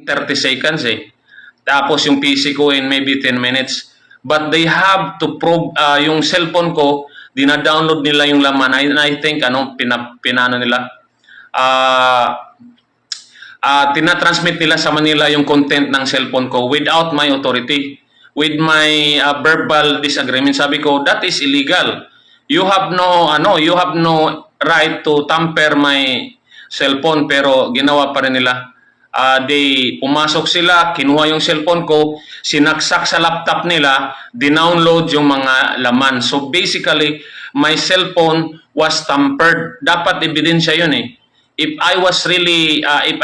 30 seconds eh. Tapos yung PC ko in maybe 10 minutes. But they have to probe, yung cellphone ko, dina-download nila yung laman. I think, pinano nila, tinatransmit nila sa Manila yung content ng cellphone ko without my authority. With my verbal disagreement, sabi ko, that is illegal. You have no right to tamper my cellphone, pero ginawa pa rin nila. Pumasok sila, kinuha yung cellphone ko, sinaksak sa laptop nila, dinownload yung mga laman. So basically, my cellphone was tampered. Dapat ebidensya yun eh. If I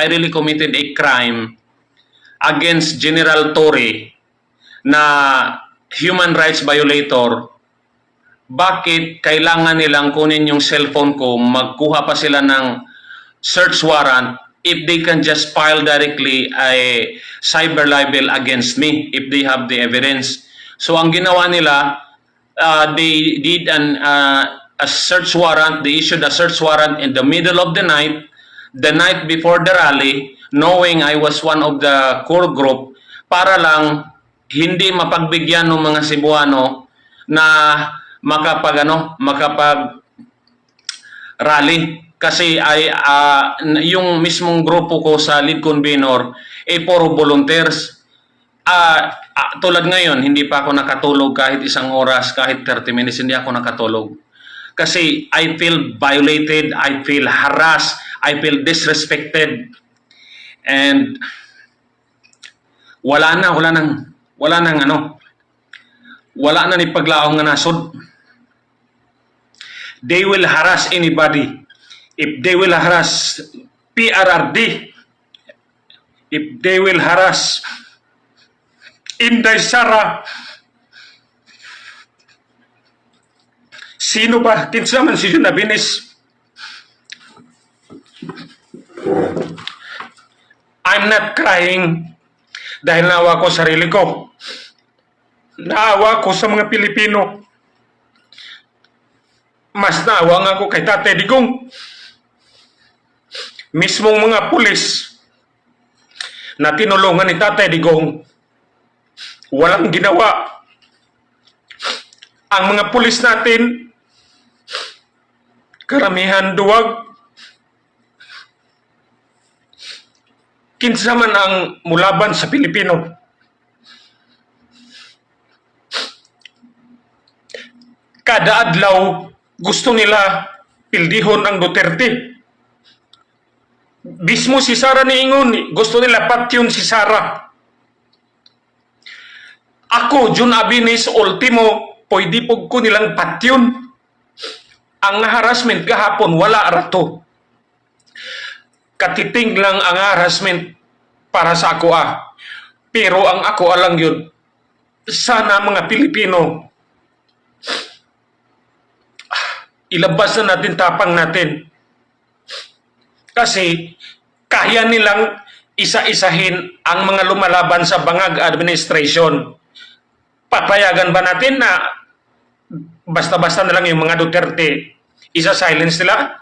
really committed a crime against General Torre na human rights violator, bakit kailangan nilang kunin yung cellphone ko, magkuha pa sila ng search warrant if they can just file directly a cyber libel against me if they have the evidence. So ang ginawa nila, they did a search warrant. They issued a search warrant in the middle of the night before the rally, knowing I was one of the core group, para lang hindi mapagbigyan ng mga Cebuano na makapag rally. Kasi yung mismong grupo ko sa lead convener puro volunteers. Tulad ngayon, hindi pa ako nakatulog kahit isang oras, kahit 30 minutes, hindi ako nakatulog. Kasi I feel violated, I feel harassed, I feel disrespected. And wala na ni paglaong nga nasod. They will harass anybody. If they will harass PRRD, if they will harass Inday Sara, sino ba? Kinsa man si Jun Abinis. I'm not crying dahil naawa ko sarili ko. Naawa ko sa mga Pilipino. Mas naawa nga ako kay Tatay Digong. Mismong mga pulis na tinulungan ni Tatay Digong, walang ginawa. Ang mga pulis natin, karamihan duwag. Kinsa man ang mulaban sa Pilipino. Kada adlaw, gusto nila pildihon ang Duterte. Mismo si Sara niingon, gusto nila patyon si Sara. Ako, Jun Abinis, ultimo, pwede po ko nilang patyon. Ang harassment kahapon, wala rato. Katiting lang ang harassment para sa ako Pero ang ako alang yun, sana mga Pilipino, ilabas na natin tapang natin. Kasi kaya nilang isa-isahin ang mga lumalaban sa bangag administration. Papayagan ba natin na basta-basta na lang yung mga Duterte isa-silence nila?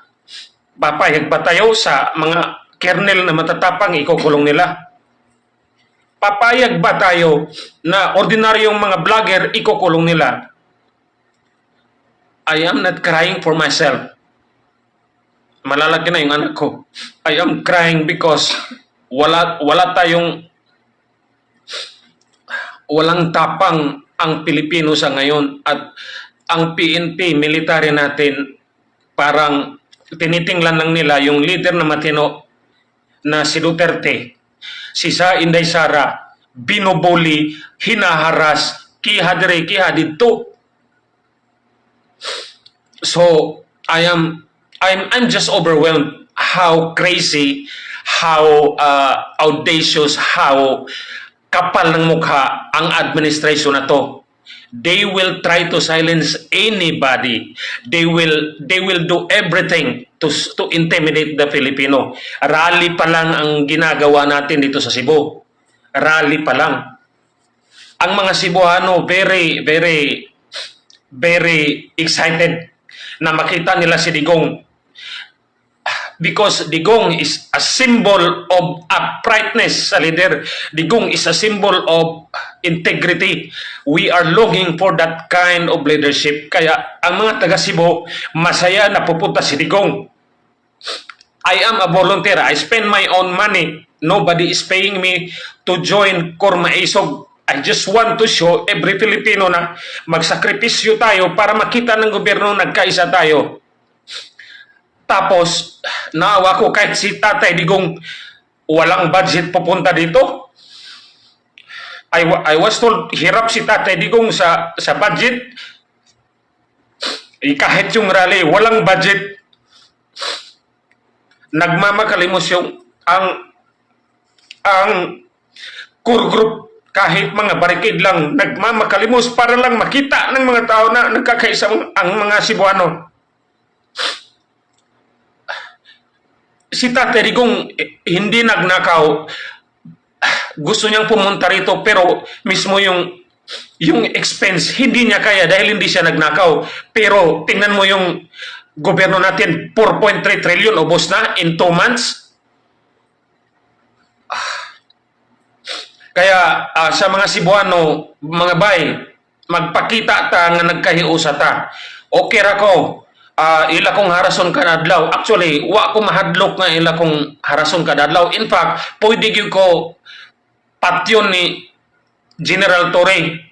Papayag ba tayo sa mga kernel na matatapang ikukulong nila? Papayag ba tayo na ordinaryong mga vlogger ikukulong nila? I am not crying for myself. Malalaki na yung anak ko. I am crying because walang tapang ang Pilipino sa ngayon, at ang PNP, military natin, parang tinitinglan lang nila yung leader na matino na si Duterte, si Inday Sara, binubuli, hinaharas, kiha dire, kiha dito. So I'm just overwhelmed how crazy, how audacious, how kapal ng mukha ang administration na to. They will try to silence anybody. They will do everything to intimidate the Filipino. Rally pa lang ang ginagawa natin dito sa Cebu. Rally pa lang. Ang mga Cebuano very excited na makita nila si Digong. Because Digong is a symbol of uprightness sa leader. Digong is a symbol of integrity. We are longing for that kind of leadership. Kaya ang mga taga Cebu, masaya na pupunta si Digong. I am a volunteer. I spend my own money. Nobody is paying me to join Korma Isog. I just want to show every Filipino na magsakripisyo tayo para makita ng gobyerno nagkaisa tayo. Tapos, naawa ko kahit si Tatay Digong walang budget pupunta dito. I was told hirap si Tatay Digong sa budget. Kahit yung rally, walang budget. Nagmamakalimos yung ang core group, kahit mga barikid lang, nagmamakalimos para lang makita ng mga tao na nagkakaisa ang mga Cebuano. Si Tatay Digong hindi nagnakaw. Gusto niyang pumunta rito pero mismo yung expense hindi niya kaya dahil hindi siya nagnakaw. Pero tingnan mo yung gobyerno natin, 4.3 trillion ubos na in 2 months. Kaya sa mga Cebuano, mga bay, magpakita ta nga nagkahiusa ta. Okay ra ko. Ila kong harason kadadlaw. Actually, wa ko mahadlok nga ila kong harason kadadlaw. In fact, pwede gyud ko patyon ni General Torre.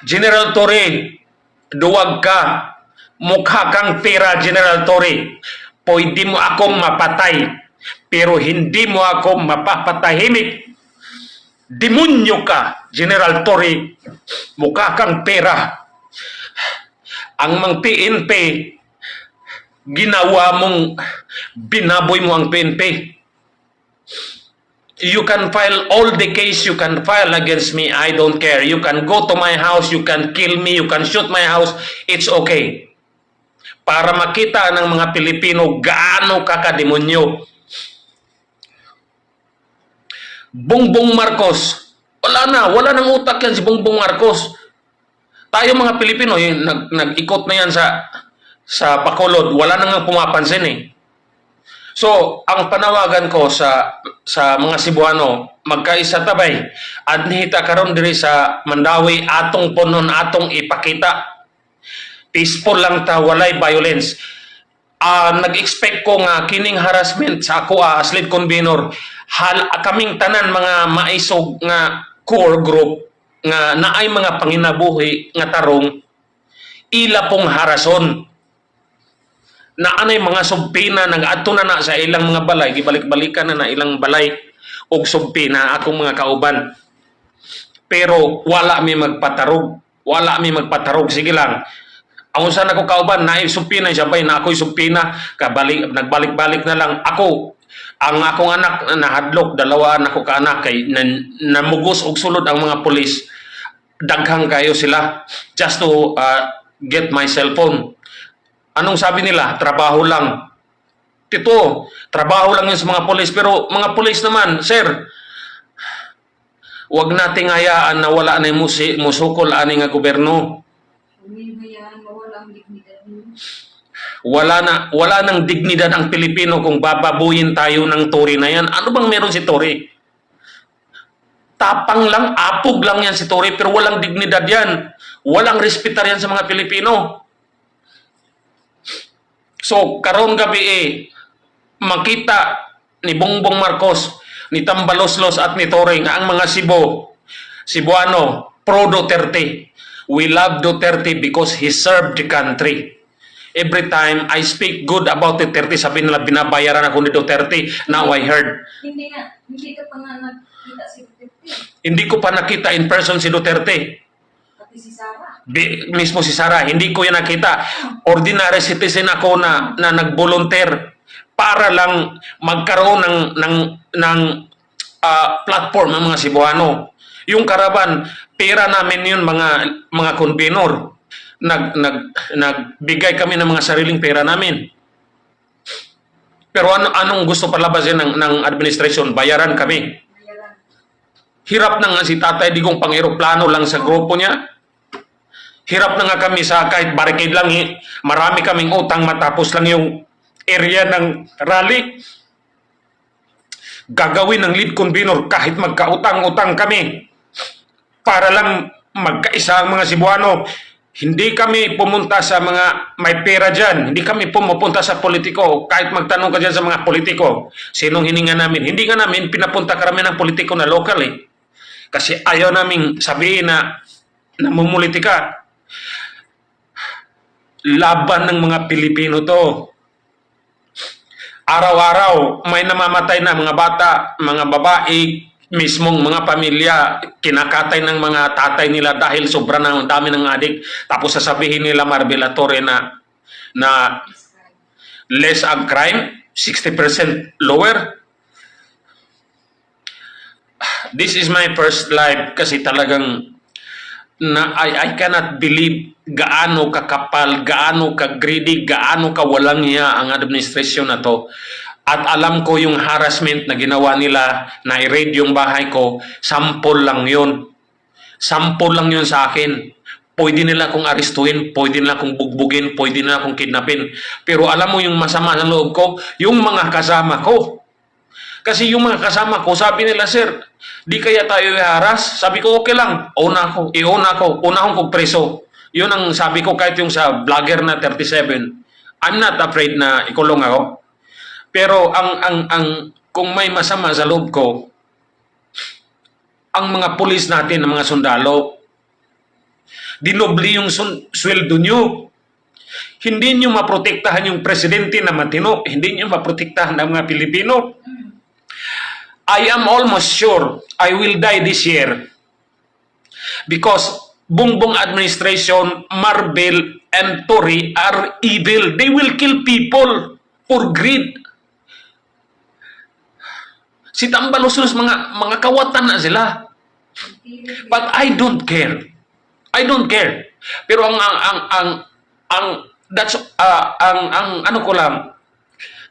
General Torre, duwag ka. Mukha kang pera, General Torre. Pwede mo akong mapatay. Pero hindi mo ako mapapatahimik. Demonyo ka, General Torre. Mukha kang pera. Ang mga PNP, ginawa mong binaboy mo ang PNP. You can file all the case you can file against me. I don't care. You can go to my house. You can kill me. You can shoot my house. It's okay. Para makita ng mga Pilipino gaano kakademonyo. Bongbong Marcos. Wala nang utak yan si Bongbong Marcos. Tayo mga Pilipino, nag-ikot na yan sa Bacolod, wala nang pumapansin eh. So, ang panawagan ko sa mga Cebuano, magkaisa tabay, adnihita karon diri sa Mandawi, atong punon, atong ipakita. Peaceful lang ta, walay violence. Nag-expect ko nga kining harassment sa ako as lead convener, kaming tanan mga maisog nga core group nga naay mga panginabuhi nga tarong ila pong harason na anay mga subpina nag-adto na sa ilang mga balay, gibalik-balikan na ilang balay og subpina akong mga kauban, pero wala mi magpatarog, sige lang ang usan ako kauban na subpina siya bay na ako'y subpina nagbalik-balik na lang ako. Ang akong anak nahadlok, dalawa nako ka anak kay namugos og sulod ang mga pulis. Daghang kayo sila just to get my cellphone. Anong sabi nila? Trabaho lang. Tito, trabaho lang yun sa mga pulis. Pero mga pulis naman, sir, wag nating hayaan na wala na musukol ani nga gobyerno. Wala nang dignidad ang Pilipino kung bababuyin tayo ng Tory na yan. Ano bang meron si Tory? Tapang lang, apog lang yan si Tory, pero walang dignidad yan. Walang respetar yan sa mga Pilipino. So, karon gabi makita ni Bongbong Marcos, ni Tambaloslos at ni Tory nga ang mga Cebuano, pro Duterte. We love Duterte because he served the country. Every time I speak good about Duterte, sabi nila binabayaran ako ni Duterte. Now I heard. Hindi ka pa nga nakita si Duterte. Hindi ko pa nakita in person si Duterte. Pati si Sara. Mismo si Sara, hindi ko yan nakita. Ordinary citizen ako na nag-volunteer para lang magkaroon ng platform ng mga Cebuano. Yung karaban, pera namin yun mga convenor. Nagbigay kami ng mga sariling pera namin. Pero anong gusto palabasin ng administration? Bayaran kami. Hirap na nga si Tatay Digong pang-eroplano lang sa grupo niya. Hirap na nga kami sa kahit barricade lang. Marami kaming utang matapos lang yung area ng rally. Gagawin ng lead convener kahit magkautang-utang kami para lang magkaisa ang mga Cebuano. Hindi kami pumunta sa mga may pera dyan. Hindi kami pumupunta sa politiko. Kahit magtanong ka dyan sa mga politiko, sinong hininga namin? Hindi nga namin pinapunta karami ng politiko na local eh. Kasi ayaw naming sabihin na namumulitika. Laban ng mga Pilipino to. Araw-araw may namamatay na mga bata, mga babae, mismong mga pamilya, kinakatay ng mga tatay nila dahil sobrang dami ng adik. Tapos sasabihin nila Maribel Torre na less ang crime, 60% lower. This is my first live kasi talagang I cannot believe gaano kakapal, gaano ka-greedy, gaano kawalang hiya ang administrasyon na to. At alam ko yung harassment na ginawa nila na i-raid yung bahay ko, sample lang yun. Sample lang yun sa akin. Pwede nila akong arestuin, pwede nila akong bugbugin, pwede nila akong kidnapin. Pero alam mo yung masama ng loob ko, yung mga kasama ko. Kasi yung mga kasama ko, sabi nila, sir, di kaya tayo i-harass? Sabi ko, okay lang, una akong kong preso. Yun ang sabi ko kahit yung sa vlogger na 37. I'm not afraid na ikulong ako. Pero kung may masama sa loob ko, ang mga pulis natin, ang mga sundalo, dinobli yung sweldo nyo. Hindi nyo maprotektahan yung presidente na matino. Hindi nyo maprotektahan ang mga Pilipino. I am almost sure I will die this year because Bongbong administration, Maribel and Torre are evil. They will kill people for greed. Si Tambalusos mga kawatan na sila. But I don't care. I don't care. Pero ano ko lang,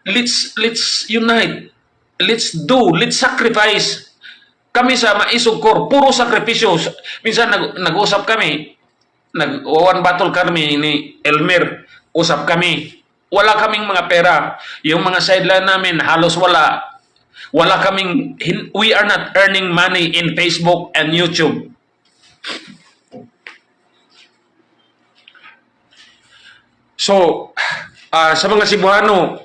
let's unite. Let's sacrifice. Kami sa Maisog Corps, puro sakripisyo. Minsan nag-usap kami, one battle kami ni Elmer, usap kami. Wala kaming mga pera. Yung mga sideline namin, halos wala. We are not earning money in Facebook and YouTube. So, sa mga Cebuano,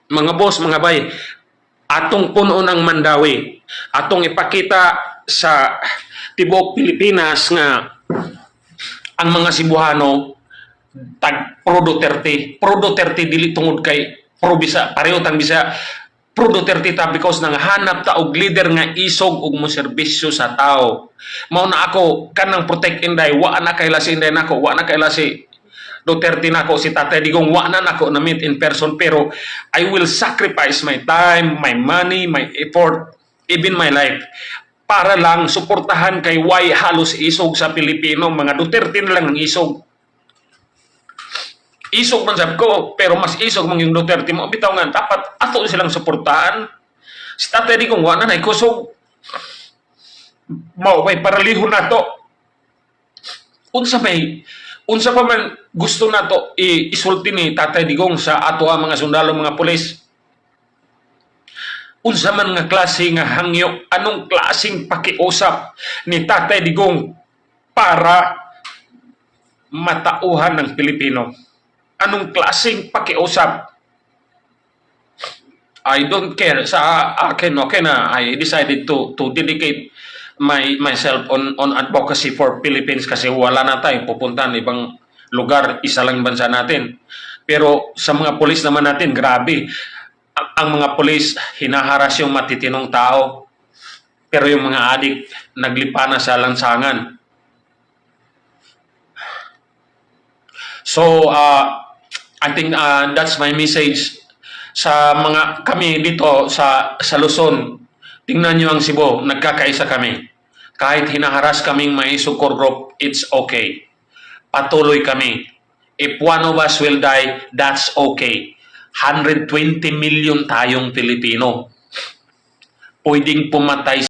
mga boss, mga bay, atong puno ng Mandawi, atong ipakita sa tibuok Pilipinas nga ang mga Cebuano tag pro Duterte dili tungod kay pro Bisa, pareho tang Bisa, pro Duterte ta because nang hanap ta og leader nga isog og mo serbisyo sa tao. Mao na ako kanang protect Inday, wa na kay lasi Inday nako, wa na kay lasi Duterte nako, si Tatay Digong wa na nako na meet in person, pero I will sacrifice my time, my money, my effort, even my life para lang suportahan kay why halos isog sa Pilipino, mga Duterte na lang ang isog. Isog man sab ko, pero mas isog man yung Duterte mo. Bitaw nga, dapat ato silang suportahan. Si Tatay Digong wa na kusog. Mao may paralihon na to. Unsa pa man gusto nato isulti ni Tatay Digong sa ato ang mga sundalo, mga pulis. Unsa man nga klase nga hangyo, anong klaseng pakiusap ni Tatay Digong para matauhan ng Pilipino? Anong klaseng pakiusap? I don't care. Sa akin, okay na. I decided to dedicate myself on advocacy for Philippines kasi wala na tayong pupuntahan ibang lugar, isa lang bansa natin. Pero sa mga pulis naman natin, grabe. Ang mga pulis, hinaharas yung matitinong tao. Pero yung mga adik, naglipa na sa lansangan. So, I think that's my message sa mga kami dito sa Luzon. Tingnan nyo ang Cebu, nagkakaisa kami. Kahit hinaharas kaming Maisog Corps Group, it's okay. Patuloy kami. If one of us will die, that's okay. 120 million tayong Pilipino. Pwedeng pumatay